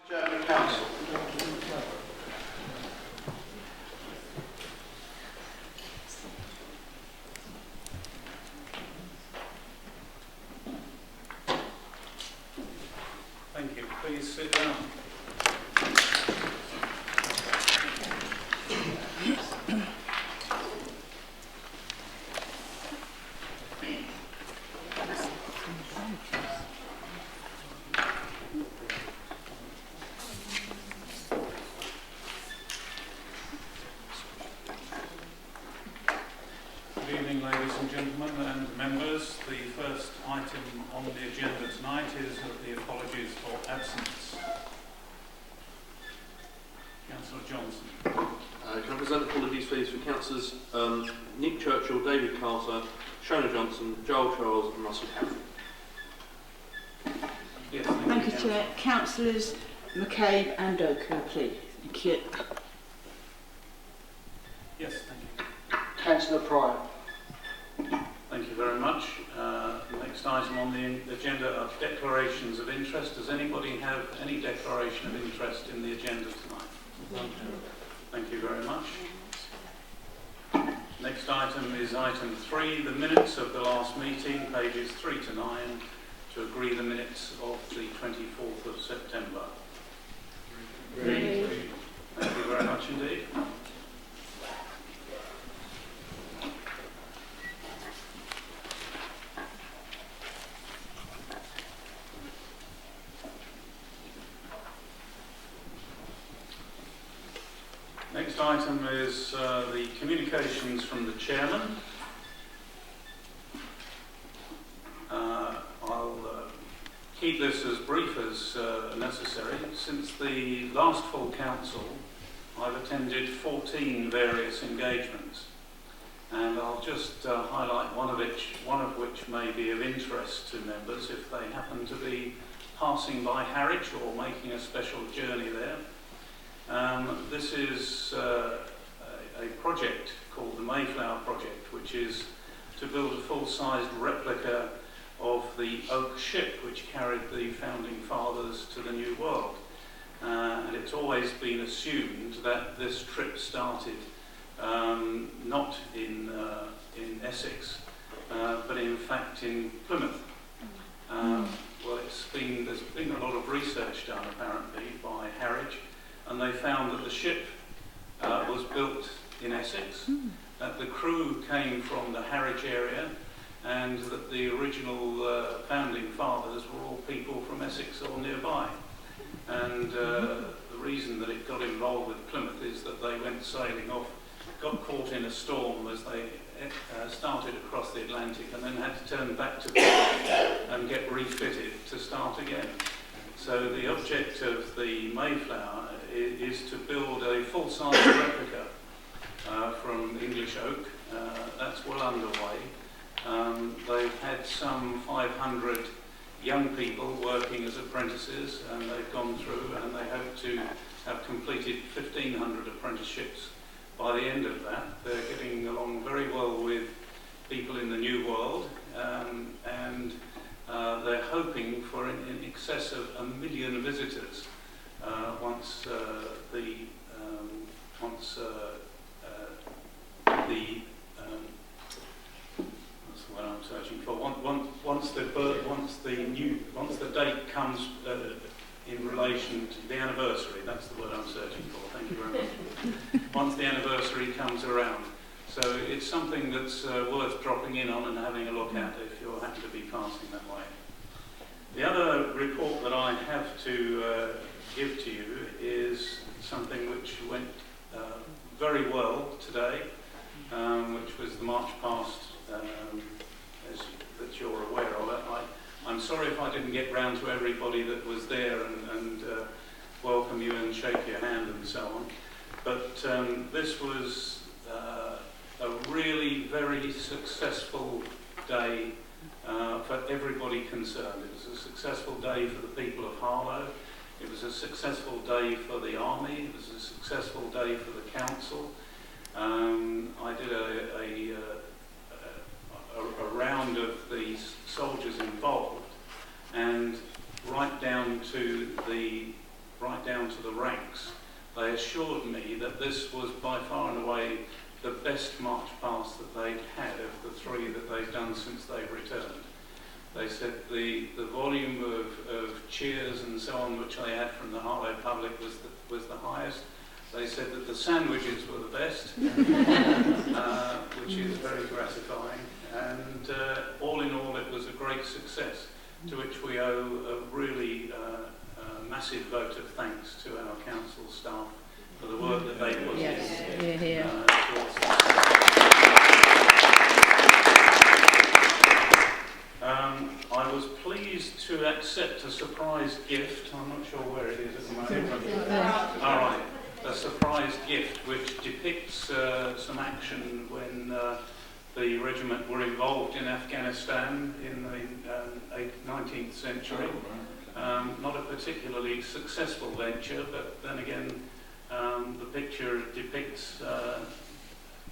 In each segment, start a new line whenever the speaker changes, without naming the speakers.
Harlow Council.
Thank you. Please sit down. Good evening, ladies and gentlemen and members. The first item on the agenda tonight is the apologies for absence. Councillor Johnson.
Can I present apologies please for Councillors Nick Churchill, David Carter, Shona Johnson, Joel Charles and Russell Harry.
Yes,
Thank you, Chair. Councillors McCabe and Oakham, please. Thank you.
Yes, thank you.
Councillor Pryor.
Thank you very much. The next item on the agenda are declarations of interest. Does anybody have any declaration of interest in the agenda tonight? Thank you very much. Next item is item 3, the minutes of the last meeting, pages 3 to 9, to agree the minutes of the 24th of September.
Agreed.
Thank you very much indeed. Next item is the communications from the chairman. I'll keep this as brief as necessary. Since the last full council, I've attended 14 various engagements, and I'll just highlight one of which may be of interest to members if they happen to be passing by Harwich or making a special journey there. This is a project called the Mayflower Project, which is to build a full-sized replica of the oak ship which carried the founding fathers to the New World. And it's always been assumed that this trip started not in Essex, but in fact in Plymouth. Well, there's been a lot of research done apparently by Harwich, and they found that the ship was built in Essex, that the crew came from the Harwich area, and that the original founding fathers were all people from Essex or nearby. And the reason that it got involved with Plymouth is that they went sailing off, got caught in a storm as they started across the Atlantic, and then had to turn back to Plymouth and get refitted to start again. So the object of the Mayflower is to build a full-size replica from English oak. That's well underway. They've had some 500 young people working as apprentices, and they've gone through, and they hope to have completed 1,500 apprenticeships by the end of that. They're getting along very well with people in the New World, and they're hoping for in excess of 1 million visitors once what I'm searching for. Once the date comes in relation to the anniversary, that's the word I'm searching for. Thank you very much. Once the anniversary comes around, so it's something that's worth dropping in on and having a look at if you happen to be passing that way. The other report that I have to give to you is something which went very well today, which was the march past, that you're aware of. I'm sorry if I didn't get round to everybody that was there and welcome you and shake your hand and so on, but this was a really very successful day for everybody concerned. It was a successful day for the people of Harlow. It was a successful day for the army. It was a successful day for the council. I did a round of the soldiers involved, and right down to the right down to the ranks, they assured me that this was by far and away the best march past that they'd had of the 3 that they've done since they've returned. They said the volume of cheers and so on which they had from the Harlow public was the highest. They said that the sandwiches were the best, which is very gratifying. And all in all, it was a great success, to which we owe a really massive vote of thanks to our council staff for the work that they put in. I was pleased to accept a surprise gift. I'm not sure where it is at the moment. All right. A surprise gift which depicts some action when the regiment were involved in Afghanistan in the 19th century. Not a particularly successful venture, but then again, the picture depicts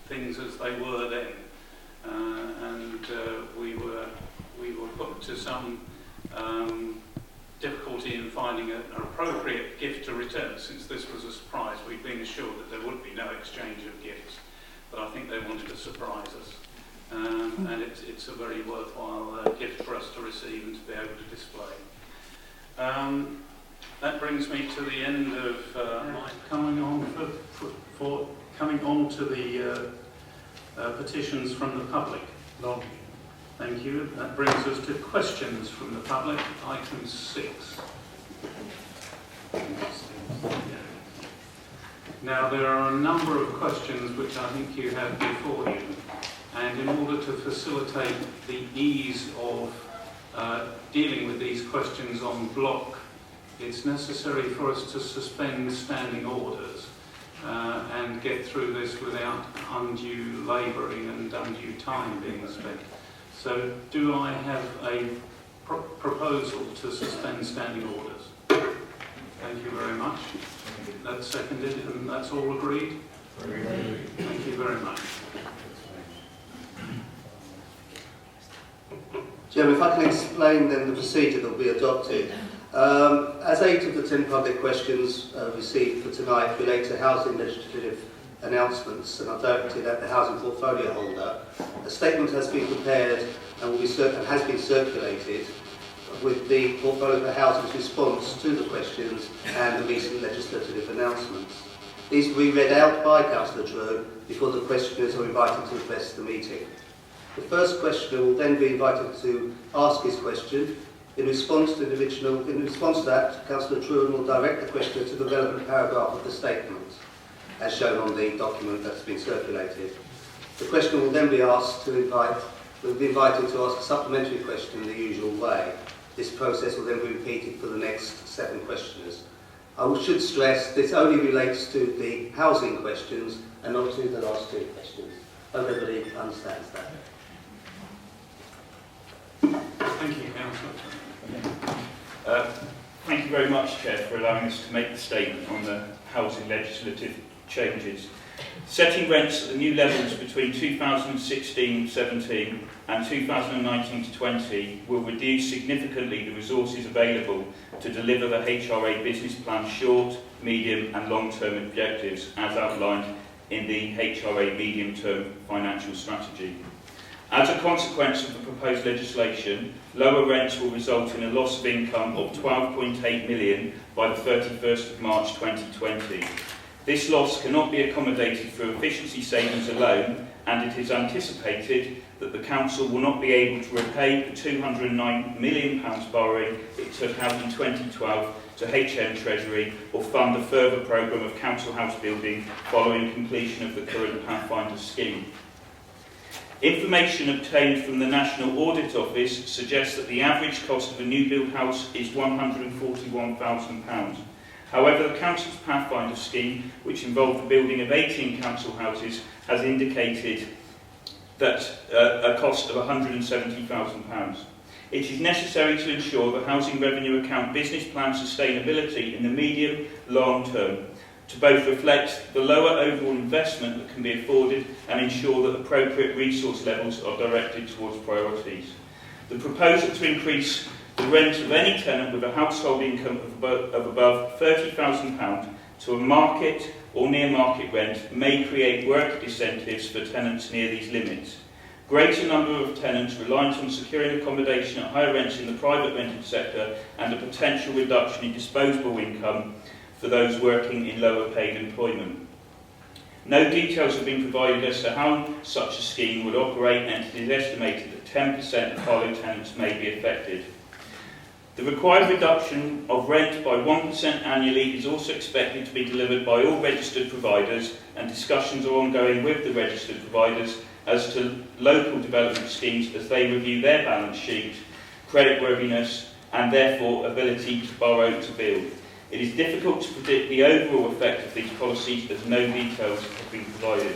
things as they were then, and we were put to some difficulty in finding an appropriate gift to return. Since this was a surprise, we'd been assured that there would be no exchange of gifts, but I think they wanted to surprise us, and it's a very worthwhile gift for us to receive and to be able to display. That brings me to the end of my coming on to the petitions from the public. Thank you. That brings us to questions from the public, item 6. Now, there are a number of questions which I think you have before you, and in order to facilitate the ease of dealing with these questions en bloc, it's necessary for us to suspend standing orders and get through this without undue labouring and undue time being spent. So, do I have a proposal to suspend standing orders? Thank you very much. That's seconded, and that's all agreed? Thank you very much.
Chairman, if I can explain then the procedure that will be adopted. As 8 of the 10 public questions received for tonight relate to housing legislative announcements and are directed at the housing portfolio holder, a statement has been prepared and will be has been circulated with the portfolio for housing's response to the questions and the recent legislative announcements. These will be read out by Councillor Truan before the questioners are invited to address the meeting. The first questioner will then be invited to ask his question. In response to that, Councillor Truan will direct the questioner to the relevant paragraph of the statement, as shown on the document that's been circulated. The questioner will then be invited to ask a supplementary question in the usual way. This process will then be repeated for the next 7 questioners. I should stress this only relates to the housing questions and not to the last 2 questions. Hope everybody understands that.
Thank you, Councillor.
Thank you very much, Chair, for allowing us to make the statement on the housing legislative changes. Setting rents at the new levels between 2016-17 and 2019-20 will reduce significantly the resources available to deliver the HRA business plan short, medium and long-term objectives as outlined in the HRA medium-term financial strategy. As a consequence of the proposed legislation, lower rents will result in a loss of income of £12.8 million by the 31st of March 2020. This loss cannot be accommodated through efficiency savings alone, and it is anticipated that the Council will not be able to repay the £209 million borrowing it took out in 2012 to HM Treasury or fund a further programme of council house building following completion of the current Pathfinder scheme. Information obtained from the National Audit Office suggests that the average cost of a new build house is £141,000. However, the Council's Pathfinder scheme, which involved the building of 18 council houses, has indicated that a cost of £170,000. It is necessary to ensure the Housing Revenue Account business plan sustainability in the medium long term, to both reflect the lower overall investment that can be afforded and ensure that appropriate resource levels are directed towards priorities. The proposal to increase The rent of any tenant with a household income of above £30,000 to a market or near market rent may create work incentives for tenants near these limits. Greater number of tenants reliant on securing accommodation at higher rents in the private rented sector and a potential reduction in disposable income for those working in lower paid employment. No details have been provided as to how such a scheme would operate, and it is estimated that 10% of Harlow tenants may be affected. The required reduction of rent by 1% annually is also expected to be delivered by all registered providers, and discussions are ongoing with the registered providers as to local development schemes as they review their balance sheet, creditworthiness and therefore ability to borrow to build. It is difficult to predict the overall effect of these policies as no details have been provided.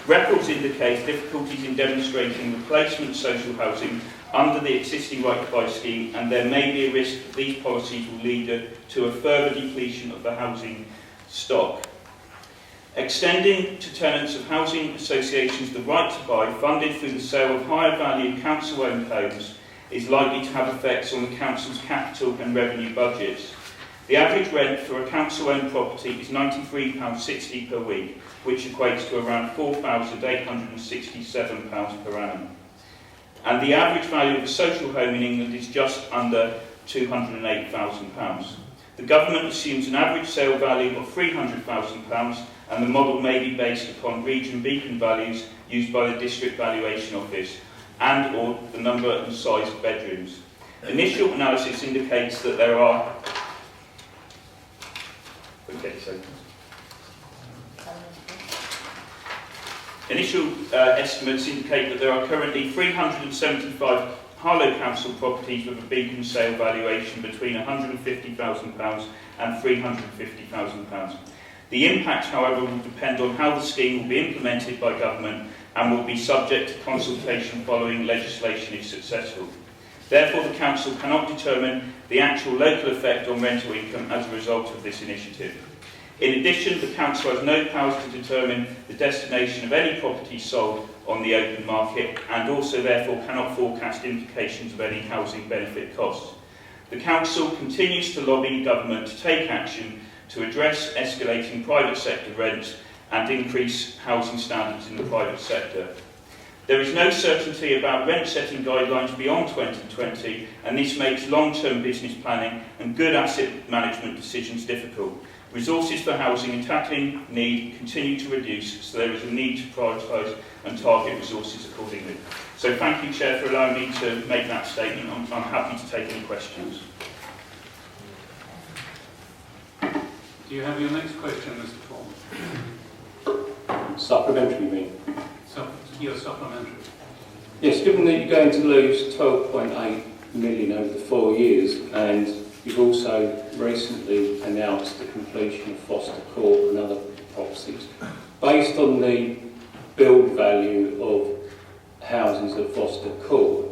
Records indicate difficulties in demonstrating replacement social housing under the existing right to buy scheme, and there may be a risk that these policies will lead to a further depletion of the housing stock. Extending to tenants of housing associations the right to buy funded through the sale of higher value council-owned homes is likely to have effects on the council's capital and revenue budgets. The average rent for a council-owned property is £93.60 per week, which equates to around £4,867 per annum. And the average value of a social home in England is just under £208,000. The government assumes an average sale value of £300,000, and the model may be based upon region beacon values used by the District Valuation Office and or the number and size of bedrooms. Initial analysis indicates that there are Initial estimates indicate that there are currently 375 Harlow Council properties with a beacon sale valuation between £150,000 and £350,000. The impact, however, will depend on how the scheme will be implemented by government and will be subject to consultation following legislation if successful. Therefore, the Council cannot determine the actual local effect on rental income as a result of this initiative. In addition, the Council has no powers to determine the destination of any property sold on the open market, and also therefore cannot forecast implications of any housing benefit costs. The Council continues to lobby government to take action to address escalating private sector rents and increase housing standards in the private sector. There is no certainty about rent setting guidelines beyond 2020, and this makes long-term business planning and good asset management decisions difficult. Resources for housing and tackling need continue to reduce, so there is a need to prioritise and target resources accordingly. So thank you, Chair, for allowing me to make that statement. I'm happy to take any questions.
Do you have your next question, Mr. Toal?
Supplementary, you mean?
Your supplementary.
Yes, given that you're going to lose 12.8 million over the 4 years, and you've also recently announced the completion of Foster Court and other properties, based on the build value of houses at Foster Court,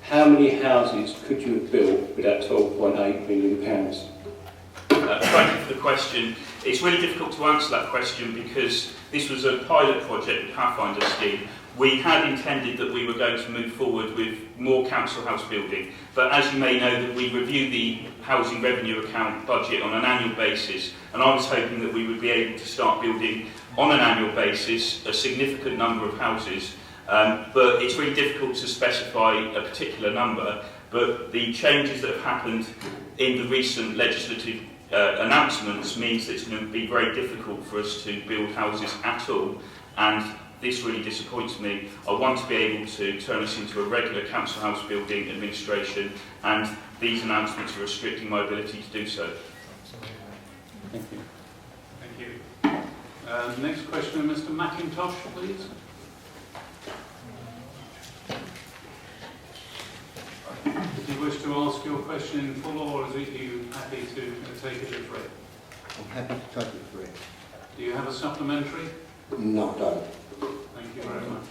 how many houses could you have built with that £12.8 million?
Thank you for the question. It's really difficult to answer that question because this was a pilot project, the Pathfinder scheme. We had intended that we were going to move forward with more council house building, but as you may know, that we review the housing revenue account budget on an annual basis, and I was hoping that we would be able to start building on an annual basis a significant number of houses, but it's really difficult to specify a particular number. But the changes that have happened in the recent legislative announcements means that it's going to be very difficult for us to build houses at all, and this really disappoints me. I want to be able to turn us into a regular council house building administration, and these announcements are restricting my ability to do so.
Thank you.
Thank you. Next question, Mr. McIntosh, please. Do you wish to ask your question in full, or are you happy to take it as read?
I'm happy to take it for it.
Do you have a supplementary?
No, I don't.
Thank you very much.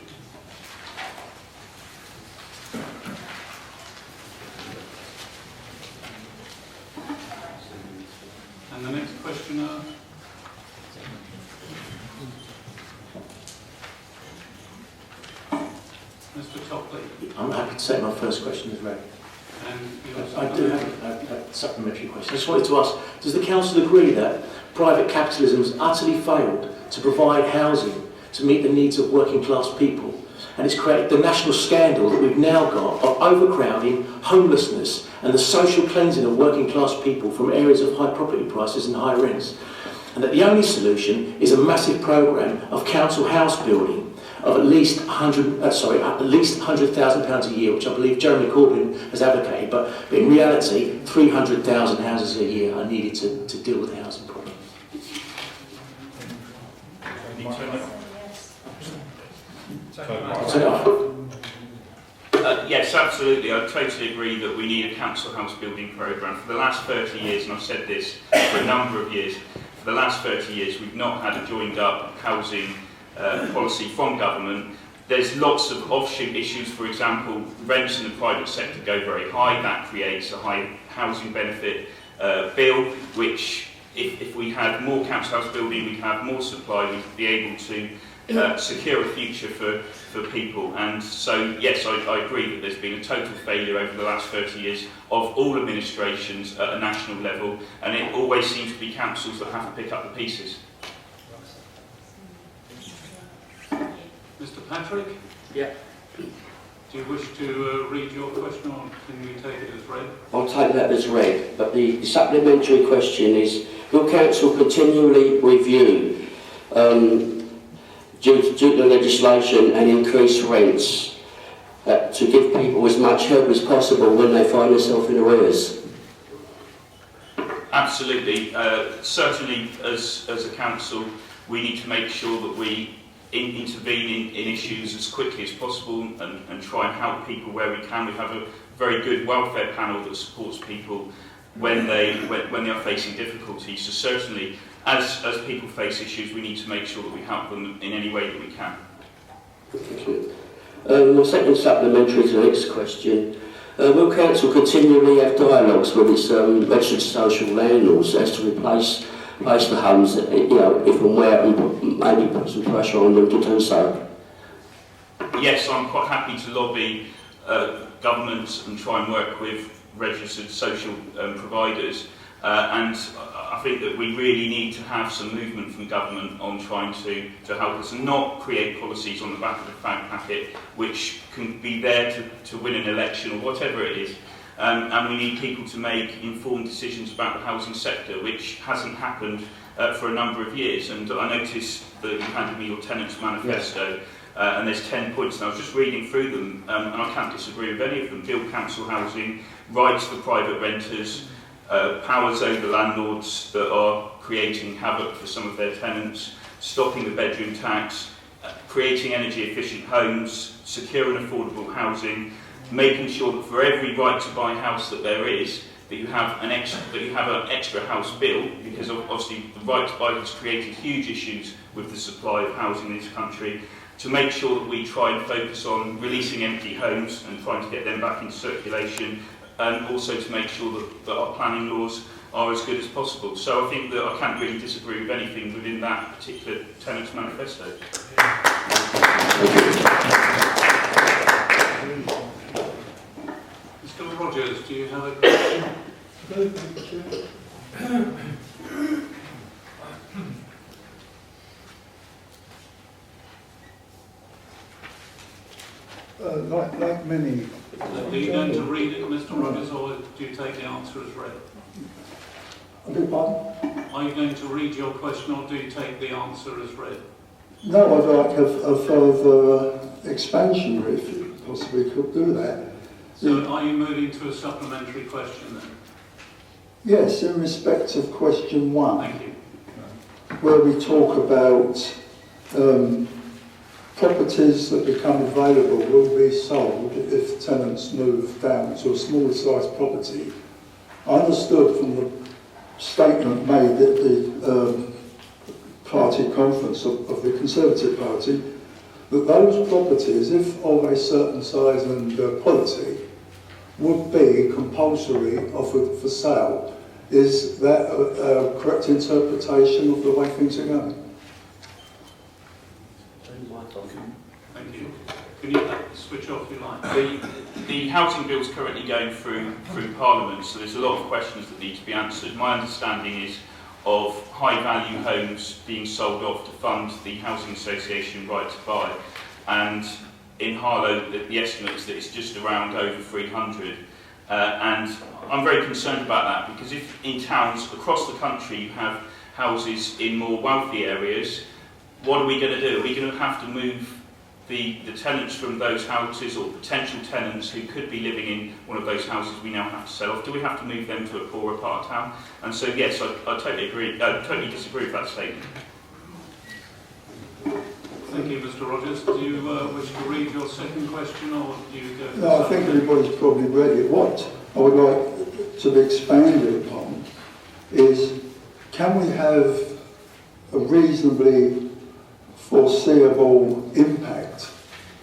And the next questioner. Mr. Topley.
I'm happy to take my first question as read.
And
I do have a supplementary question. I just wanted to ask, does the Council agree that private capitalism has utterly failed to provide housing to meet the needs of working class people? And it's created the national scandal that we've now got of overcrowding, homelessness and the social cleansing of working class people from areas of high property prices and high rents. And that the only solution is a massive programme of council house building of at least £100,000 a year, which I believe Jeremy Corbyn has advocated, but in reality 300,000 houses a year are needed to deal with the housing problem.
Yes, absolutely. I totally agree that we need a council house building programme. For the last 30 years, and I've said this for a number of years, for the last 30 years we've not had a joined up housing policy from government. There's lots of offshoot issues. For example, rents in the private sector go very high. That creates a high housing benefit bill, which if we had more council house building, we'd have more supply, we'd be able to secure a future for people. And so, yes, I agree that there's been a total failure over the last 30 years of all administrations at a national level, and it always seems to be councils that have to pick up the pieces.
Mr. Patrick?
Yeah.
Do you wish to read your question, or can you take it as read?
I'll take that as read, but the supplementary question is, will Council continually review due to legislation and increase rents to give people as much help as possible when they find themselves in arrears?
Absolutely. Certainly, as a council, we need to make sure that we intervene in issues as quickly as possible and try and help people where we can. We have a very good welfare panel that supports people when they are facing difficulties. So certainly, as people face issues, we need to make sure that we help them in any way that we can.
Thank you. My second supplementary to the next question. Will Council continually have dialogues with its registered social landlords as to replace the homes, if and where, and maybe put some pressure on them to do so?
Yes, I'm quite happy to lobby government and try and work with registered social providers, and I think that we really need to have some movement from government on trying to help us and not create policies on the back of the fag packet which can be there to win an election or whatever it is. And we need people to make informed decisions about the housing sector, which hasn't happened for a number of years. And I noticed that you handed me your tenants manifesto, and there's 10 points, and I was just reading through them, and I can't disagree with any of them. Build council housing, rights for private renters, powers over landlords that are creating havoc for some of their tenants, stopping the bedroom tax, creating energy efficient homes, secure and affordable housing, making sure that for every right to buy a house that there is, that you have an extra house bill, because obviously the right to buy has created huge issues with the supply of housing in this country, to make sure that we try and focus on releasing empty homes and trying to get them back into circulation, and also to make sure that our planning laws are as good as possible. So I think that I can't really disagree with anything within that particular tenants manifesto.
Mr. Rogers, do you have a question?
Like many...
Are you going to read it, Mr. Rogers, or do you take the answer as read?
I beg pardon?
Are you going to read your question, or do you take the answer as read?
No, I'd like a further expansion, if you possibly could do that.
So are you moving to a supplementary question then?
Yes, in respect of question 1,
Thank you.
where we talk about properties that become available will be sold if tenants move down to a smaller sized property. I understood from the statement made at the party conference of the Conservative Party that those properties, if of a certain size and quality, would be compulsory offered for sale. Is that a correct interpretation of the way things are going?
Thank you. Can you switch off your light?
the housing bill's currently going through Parliament, so there's a lot of questions that need to be answered. My understanding is of high-value homes being sold off to fund the Housing Association right to buy, and in Harlow the estimate is that it's just around over 300. And I'm very concerned about that, because if in towns across the country you have houses in more wealthy areas, what are we going to do? Are we going to have to move the tenants from those houses, or potential tenants who could be living in one of those houses we now have to sell off? Do we have to move them to a poorer part of town? And so yes, I totally agree. Totally disagree with that statement.
Thank you, Mr. Rogers. Do you wish to read your second question, or do you go?
No, I think everybody's probably read it. What I would like to be expanded upon is, can we have a reasonably foreseeable impact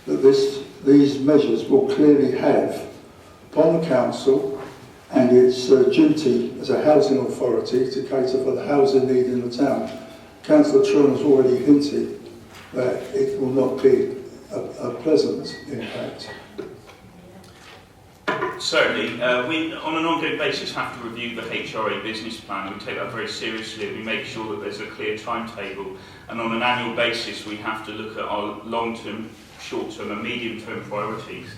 that these measures will clearly have upon the council and its duty as a housing authority to cater for the housing need in the town? Councillor Truan has already hinted that it will not be a pleasant impact.
Certainly. We, on an ongoing basis, have to review the HRA business plan. We take that very seriously, and we make sure that there's a clear timetable. And on an annual basis, we have to look at our long-term, short-term and medium-term priorities.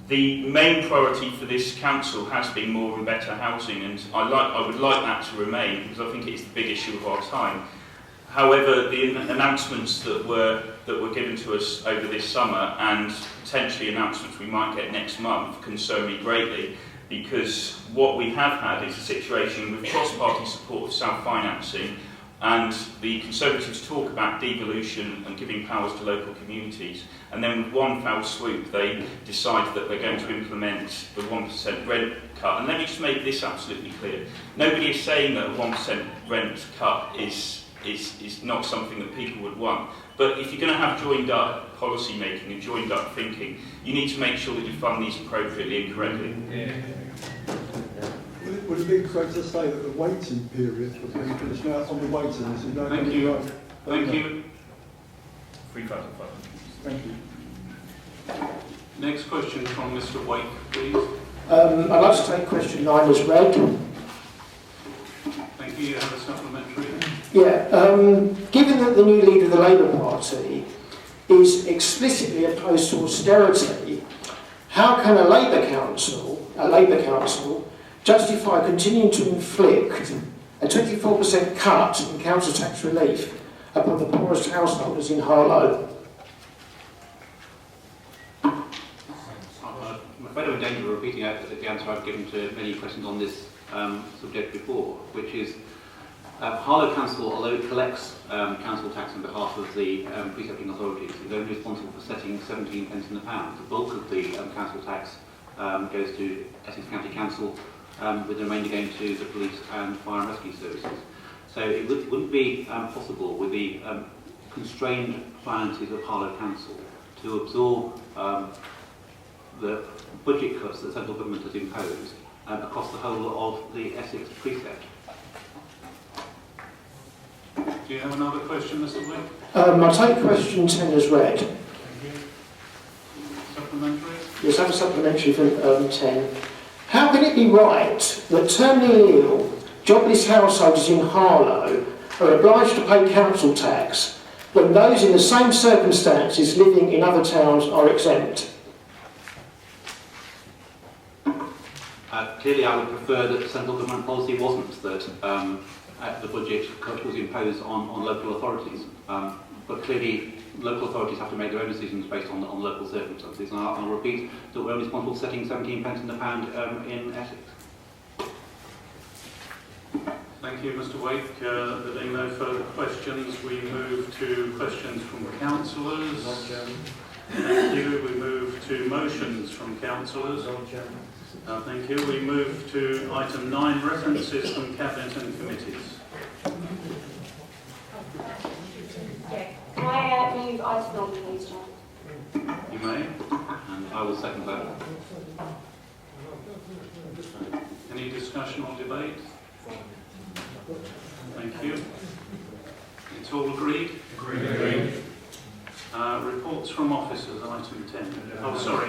The main priority for this council has been more and better housing, and I would like that to remain, because I think it's the big issue of our time. However, the announcements that were given to us over this summer, and potentially announcements we might get next month, concern me greatly, because what we have had is a situation with cross-party support of self-financing, and the Conservatives talk about devolution and giving powers to local communities, and then with one foul swoop they decide that they're going to implement the 1% rent cut. And let me just make this absolutely clear. Nobody is saying that a 1% rent cut is not something that people would want. But if you're going to have joined up policy making and joined up thinking, you need to make sure that you fund these appropriately and correctly.
Yeah. Would it be correct to say that the waiting period for people is now on the waiting list?
Thank you. Thank you.
3,500.
Thank you.
Next question from Mr. Wake, please.
I'd like to take question 9 as read.
Thank you. You have a supplementary.
Yeah, given that the new leader of the Labour Party is explicitly opposed to austerity, how can a Labour council, justify continuing to inflict a 24% cut in council tax relief upon the poorest householders in Harlow?
I'm afraid I'm in danger of repeating out the answer I've given to many questions on this subject before, which is Harlow Council, although it collects council tax on behalf of the precepting authorities, is only responsible for setting 17 pence in the pound. The bulk of the council tax goes to Essex County Council, with the remainder going to the police and fire and rescue services. So it wouldn't be possible, with the constrained finances of Harlow Council, to absorb the budget cuts that the central government has imposed across the whole of the Essex precept.
Do you have another question, Mr. Wake?
I'll take question 10 as read.
Supplementary?
Yes, I have a supplementary for 10. How can it be right that terminally ill, jobless households in Harlow are obliged to pay council tax when those in the same circumstances living in other towns are exempt?
Clearly, I would prefer that the central government policy wasn't that the budget cut was imposed on local authorities. But clearly, local authorities have to make their own decisions based on local circumstances. And I'll repeat that we're only responsible for setting 17 pence in the pound in Essex.
Thank you, Mr. Wake. There being no further questions, we move to questions from councillors. Thank you. We move to motions from councillors. Thank you. We move to item 9, references from Cabinet and committees.
Can I move item 9, please, Chair?
You may.
And I will second that.
Any discussion or debate? Thank you. It's all agreed?
Agreed.
Reports from officers, item 10. Oh, sorry.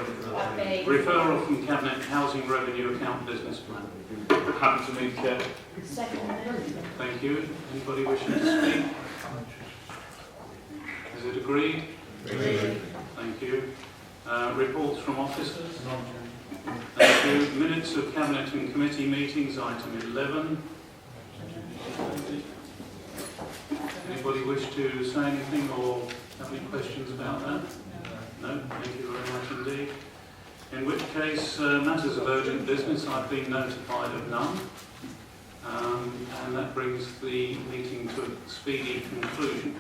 Referral from Cabinet Housing Revenue Account Business Plan. Happy to move, Chair.
Second.
Thank you. Anybody wishing to speak? Is it agreed? Agreed. Thank you. Reports from officers? Thank you. Minutes of Cabinet and Committee meetings, item 11. Anybody wish to say anything or have any questions about that? No? Thank you very much indeed. In which case, matters of urgent business, I've been notified of none. And that brings the meeting to a speedy conclusion.